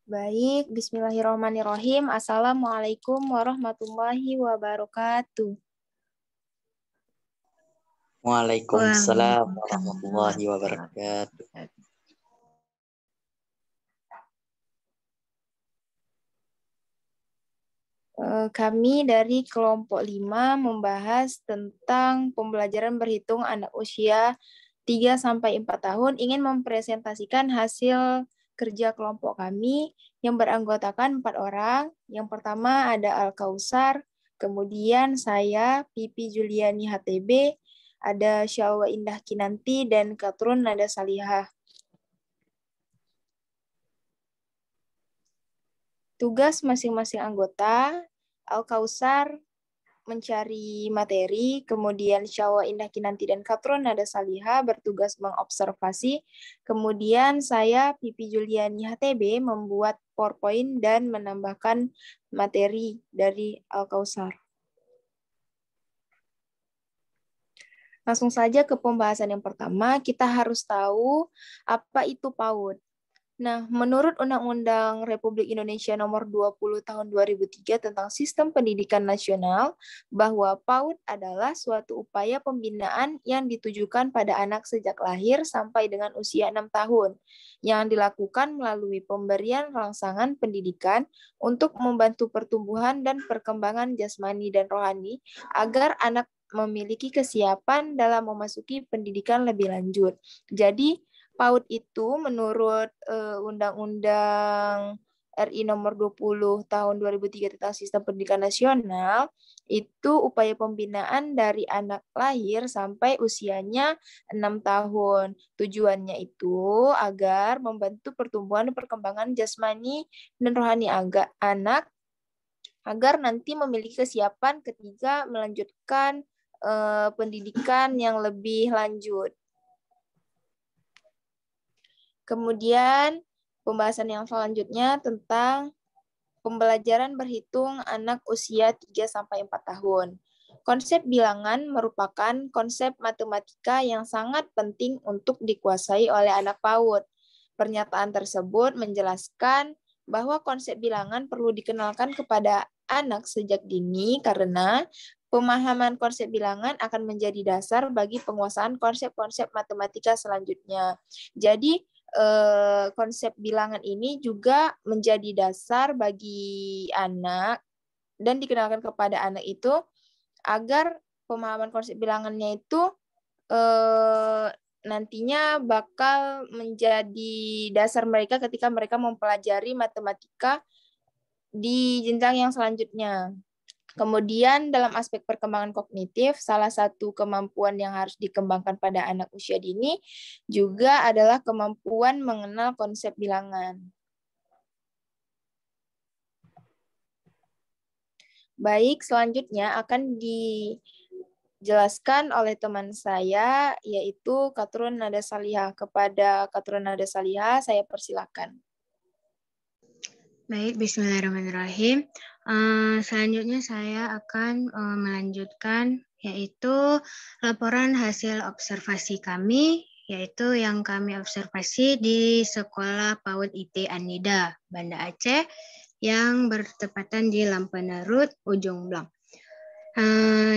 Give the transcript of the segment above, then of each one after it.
Baik, bismillahirrahmanirrahim. Assalamualaikum warahmatullahi wabarakatuh. Waalaikumsalam warahmatullahi wabarakatuh. Kami dari kelompok 5 membahas tentang pembelajaran berhitung anak usia 3-4 tahun, ingin mempresentasikan hasil kerja kelompok kami yang beranggotakan 4 orang. Yang pertama ada Al-Kausar, kemudian saya, Pipi Juliani HTB, ada Syalwa Indah Kinanti, dan Katrun Nada Salihah. Tugas masing-masing anggota, Al-Kausar mencari materi, kemudian Syalwa Indah Kinanti dan Katrun Nada Salihah bertugas mengobservasi, kemudian saya, Pipi Juliani HTB, membuat PowerPoint dan menambahkan materi dari Al-Kausar. Langsung saja ke pembahasan yang pertama, kita harus tahu apa itu PAUD. Nah, menurut Undang-Undang Republik Indonesia Nomor 20 Tahun 2003 tentang Sistem Pendidikan Nasional, bahwa PAUD adalah suatu upaya pembinaan yang ditujukan pada anak sejak lahir sampai dengan usia 6 tahun, yang dilakukan melalui pemberian rangsangan pendidikan untuk membantu pertumbuhan dan perkembangan jasmani dan rohani agar anak memiliki kesiapan dalam memasuki pendidikan lebih lanjut. Jadi, PAUD itu menurut Undang-Undang RI nomor 20 tahun 2003 tentang Sistem Pendidikan Nasional, itu upaya pembinaan dari anak lahir sampai usianya 6 tahun. Tujuannya itu agar membantu pertumbuhan dan perkembangan jasmani dan rohani anak agar nanti memiliki kesiapan ketika melanjutkan pendidikan yang lebih lanjut. Kemudian pembahasan yang selanjutnya tentang pembelajaran berhitung anak usia 3-4 tahun. Konsep bilangan merupakan konsep matematika yang sangat penting untuk dikuasai oleh anak PAUD. Pernyataan tersebut menjelaskan bahwa konsep bilangan perlu dikenalkan kepada anak sejak dini karena pemahaman konsep bilangan akan menjadi dasar bagi penguasaan konsep-konsep matematika selanjutnya. Jadi, konsep bilangan ini juga menjadi dasar bagi anak dan dikenalkan kepada anak itu agar pemahaman konsep bilangannya itu nantinya bakal menjadi dasar mereka ketika mereka mempelajari matematika di jenjang yang selanjutnya. Kemudian dalam aspek perkembangan kognitif, salah satu kemampuan yang harus dikembangkan pada anak usia dini juga adalah kemampuan mengenal konsep bilangan. Baik, selanjutnya akan dijelaskan oleh teman saya, yaitu Katrun Nada Salihah. Kepada Katrun Nada Salihah, saya persilakan. Baik, bismillahirrahmanirrahim. Selanjutnya saya akan melanjutkan yaitu laporan hasil observasi kami, yaitu yang kami observasi di Sekolah PAUD IT Anida, Banda Aceh, yang bertepatan di Lampenerut, Ujung Blang.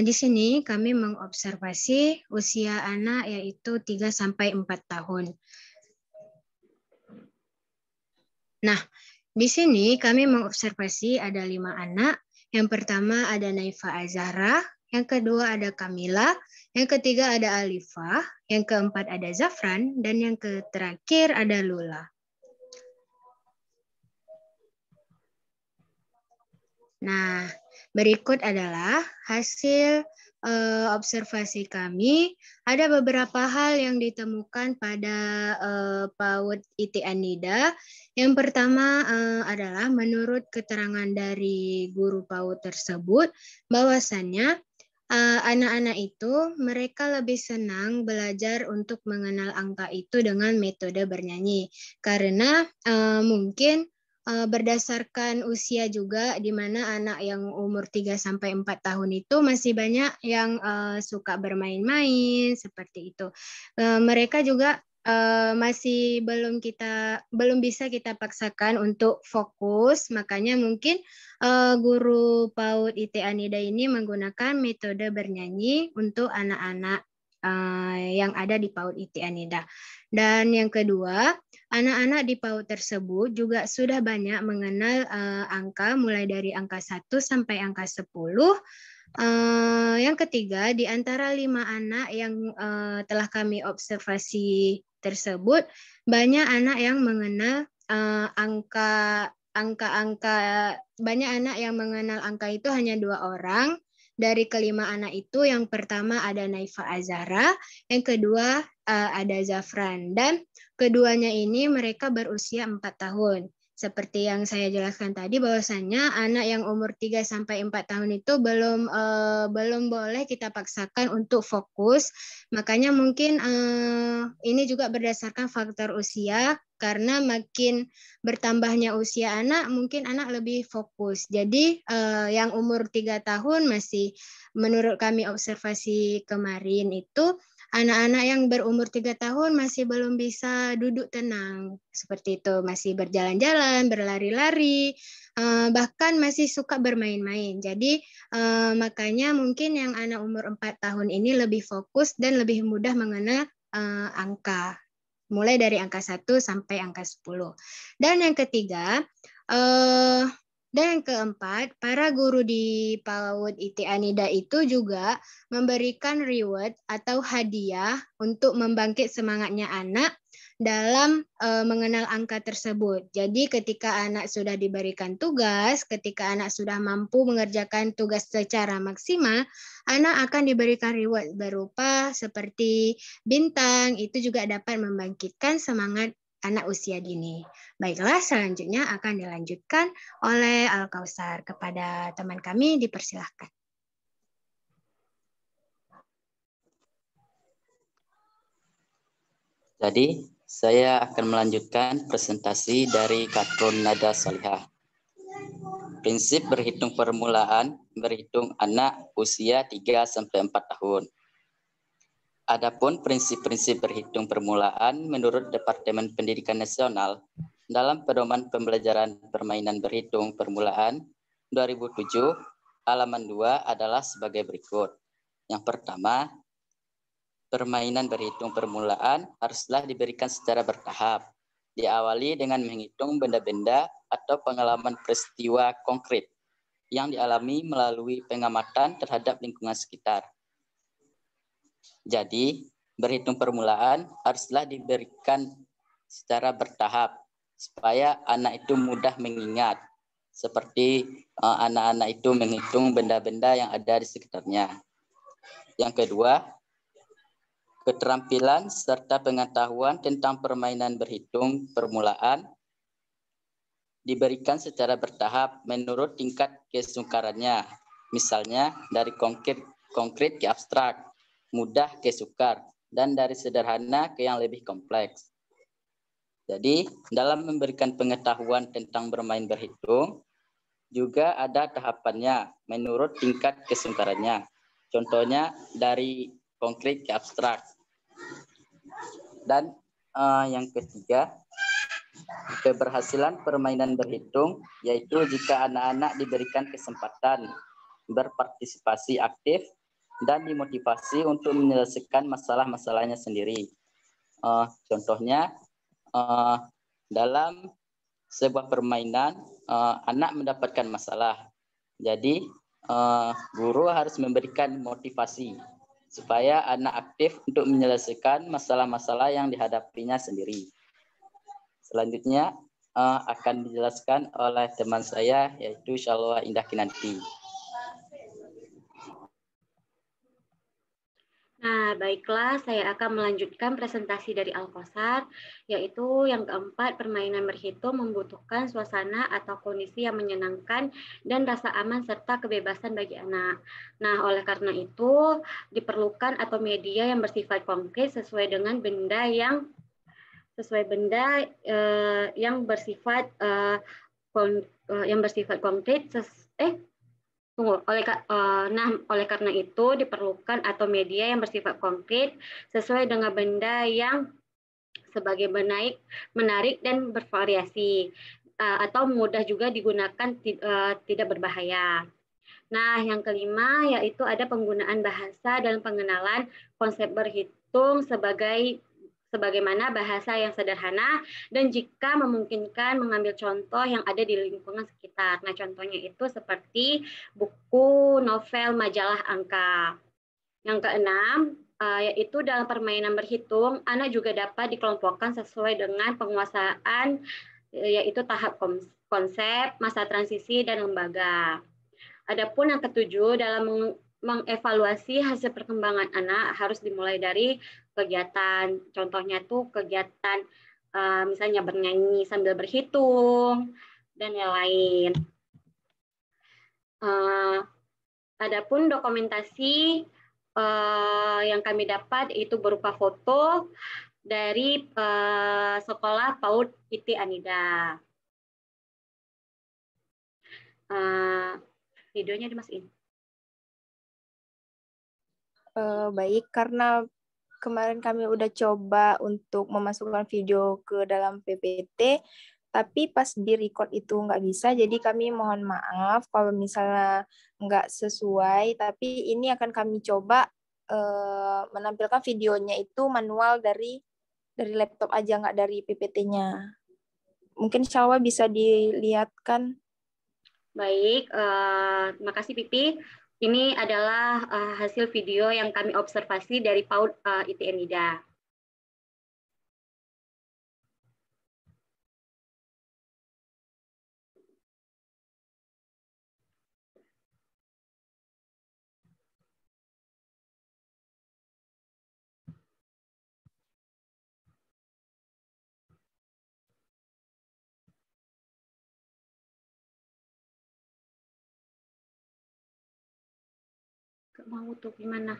Di sini kami mengobservasi usia anak yaitu 3-4 tahun. Nah, di sini kami mengobservasi ada 5 anak. Yang pertama ada Naifa Azahra, yang kedua ada Kamila, yang ketiga ada Alifah, yang keempat ada Zafran, dan yang terakhir ada Lula. Nah, berikut adalah hasil observasi kami. Ada beberapa hal yang ditemukan pada PAUD IT Anida. Yang pertama adalah menurut keterangan dari guru PAUD tersebut, bahwasannya anak-anak itu mereka lebih senang belajar untuk mengenal angka itu dengan metode bernyanyi. Karena mungkin berdasarkan usia juga, di mana anak yang umur 3-4 tahun itu masih banyak yang suka bermain-main, seperti itu. Mereka juga masih belum bisa kita paksakan untuk fokus, makanya mungkin guru PAUD IT Anida ini menggunakan metode bernyanyi untuk anak-anak yang ada di PAUD IT Anida. Dan yang kedua, anak-anak di PAUD tersebut juga sudah banyak mengenal angka mulai dari angka 1 sampai angka 10. Yang ketiga, di antara 5 anak yang telah kami observasi tersebut, banyak anak yang mengenal banyak anak yang mengenal angka itu hanya 2 orang. Dari kelima anak itu, yang pertama ada Naifa Azara, yang kedua ada Zafran, dan keduanya ini mereka berusia 4 tahun. Seperti yang saya jelaskan tadi, bahwasannya anak yang umur 3 sampai 4 tahun itu belum boleh kita paksakan untuk fokus. Makanya mungkin ini juga berdasarkan faktor usia, karena makin bertambahnya usia anak, mungkin anak lebih fokus. Jadi yang umur 3 tahun masih, menurut kami observasi kemarin itu, anak-anak yang berumur 3 tahun masih belum bisa duduk tenang. Seperti itu, masih berjalan-jalan, berlari-lari, bahkan masih suka bermain-main. Jadi makanya mungkin yang anak umur 4 tahun ini lebih fokus dan lebih mudah mengenal angka. Mulai dari angka 1 sampai angka 10. Dan yang ketiga, dan yang keempat, para guru di PAUD IT Anida itu juga memberikan reward atau hadiah untuk membangkit semangatnya anak dalam mengenal angka tersebut. Jadi ketika anak sudah diberikan tugas, ketika anak sudah mampu mengerjakan tugas secara maksimal, anak akan diberikan reward berupa seperti bintang, itu juga dapat membangkitkan semangat anak usia dini. Baiklah, selanjutnya akan dilanjutkan oleh Al-Kausar. Kepada teman kami, dipersilahkan. Jadi, saya akan melanjutkan presentasi dari Katrun Nada Salihah. Prinsip berhitung permulaan, berhitung anak usia 3-4 tahun. Adapun prinsip-prinsip berhitung permulaan menurut Departemen Pendidikan Nasional dalam Pedoman Pembelajaran Permainan Berhitung Permulaan 2007 halaman 2 adalah sebagai berikut. Yang pertama, permainan berhitung permulaan haruslah diberikan secara bertahap. Diawali dengan menghitung benda-benda atau pengalaman peristiwa konkret yang dialami melalui pengamatan terhadap lingkungan sekitar. Jadi, berhitung permulaan haruslah diberikan secara bertahap supaya anak itu mudah mengingat. Seperti anak-anak itu menghitung benda-benda yang ada di sekitarnya. Yang kedua, keterampilan serta pengetahuan tentang permainan berhitung permulaan diberikan secara bertahap menurut tingkat kesukarannya. Misalnya dari konkret ke abstrak, mudah ke sukar, dan dari sederhana ke yang lebih kompleks. Jadi, dalam memberikan pengetahuan tentang bermain berhitung, juga ada tahapannya menurut tingkat kesukarannya. Contohnya dari konkret ke abstrak. Dan yang ketiga, keberhasilan permainan berhitung, yaitu jika anak-anak diberikan kesempatan berpartisipasi aktif dan dimotivasi untuk menyelesaikan masalah-masalahnya sendiri. Contohnya, dalam sebuah permainan, anak mendapatkan masalah. Jadi, guru harus memberikan motivasi supaya anak aktif untuk menyelesaikan masalah-masalah yang dihadapinya sendiri. Selanjutnya, akan dijelaskan oleh teman saya, yaitu Shalwa Indah Kinanti. Nah, baiklah, saya akan melanjutkan presentasi dari Al-Kausar, yaitu yang keempat, permainan berhitung membutuhkan suasana atau kondisi yang menyenangkan dan rasa aman serta kebebasan bagi anak. Nah, oleh karena itu, diperlukan atau media yang bersifat konkret sesuai dengan benda yang bersifat konkret. Oleh karena itu diperlukan atau media yang bersifat konkret sesuai dengan benda yang sebagai menarik dan bervariasi, atau mudah juga digunakan, tidak berbahaya. Nah, yang kelima yaitu ada penggunaan bahasa dalam pengenalan konsep berhitung sebagaimana bahasa yang sederhana dan jika memungkinkan mengambil contoh yang ada di lingkungan sekitar. Nah, contohnya itu seperti buku, novel, majalah angka. Yang keenam, yaitu dalam permainan berhitung, anak juga dapat dikelompokkan sesuai dengan penguasaan, yaitu tahap konsep, masa transisi, dan lembaga. Adapun yang ketujuh, dalam mengevaluasi hasil perkembangan anak harus dimulai dari kegiatan. Contohnya tuh kegiatan misalnya bernyanyi sambil berhitung dan yang lain. Adapun dokumentasi yang kami dapat itu berupa foto dari sekolah PAUD IT Anida. Videonya dimasukin. Baik, karena kemarin kami udah coba untuk memasukkan video ke dalam PPT, tapi pas di record itu nggak bisa, jadi kami mohon maaf kalau misalnya nggak sesuai, tapi ini akan kami coba menampilkan videonya itu manual dari laptop aja, nggak dari PPT-nya. Mungkin insya Allah bisa dilihatkan. Baik, terima kasih Pipi. Ini adalah hasil video yang kami observasi dari PAUD ITN Nida. Gak mau tuh gimana?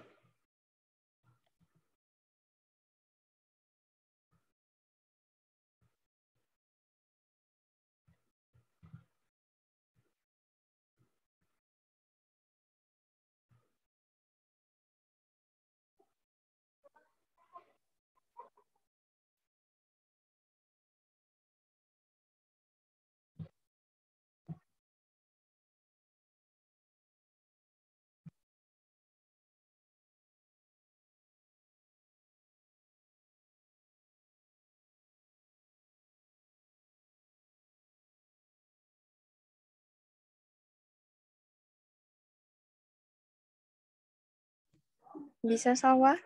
Bisa, Salwa?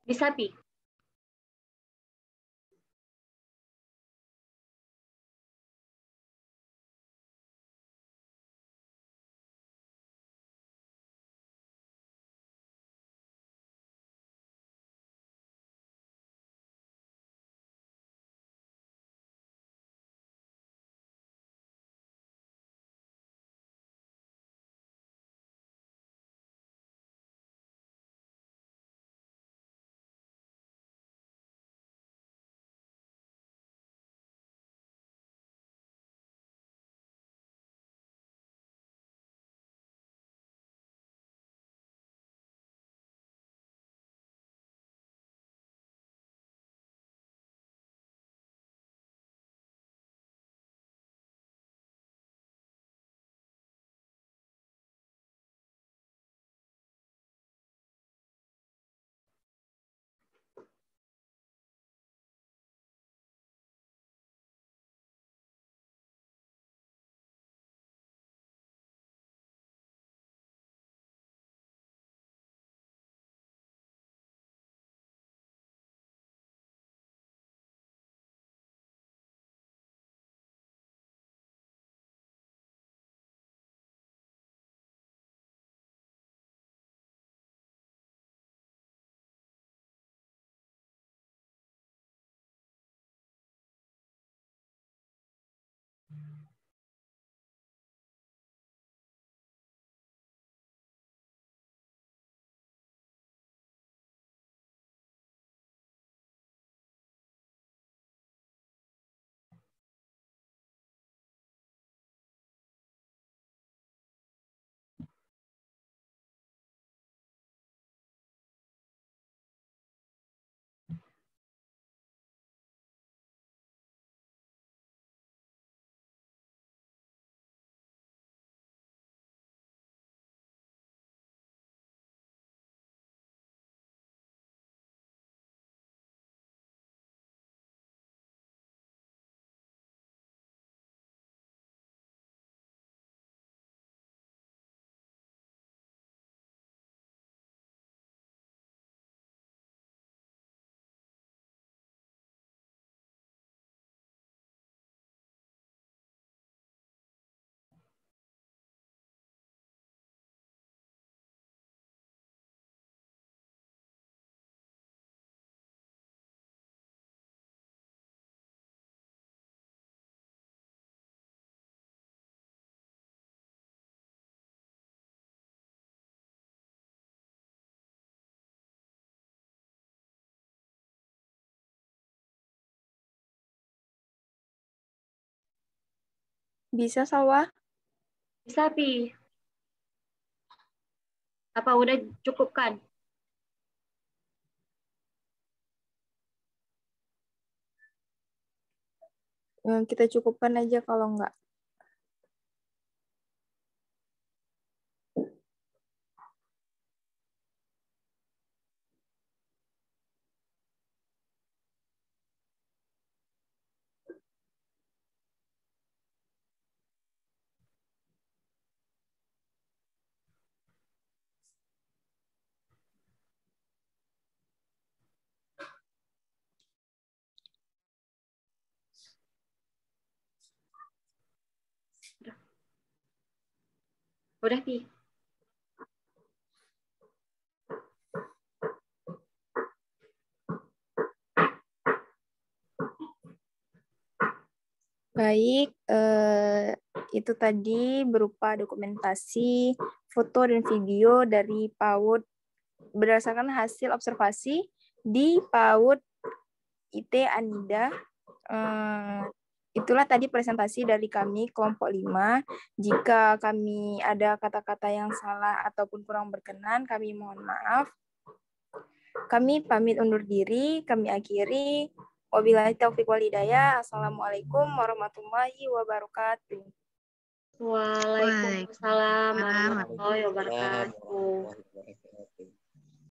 Bisa, Pi. Bisa, Salwa? Bisa, Pi. Apa udah cukup kan? Kita cukupkan aja kalau enggak. Udah, Pi. Baik, itu tadi berupa dokumentasi, foto, dan video dari PAUD berdasarkan hasil observasi di PAUD IT Anida. Itulah tadi presentasi dari kami kelompok 5. Jika kami ada kata-kata yang salah ataupun kurang berkenan, kami mohon maaf. Kami pamit undur diri, kami akhiri. Wabillahi taufiq wal hidayah. Assalamualaikum warahmatullahi wabarakatuh. Waalaikumsalam warahmatullahi wabarakatuh. Waalaikumsalam warahmatullahi wabarakatuh.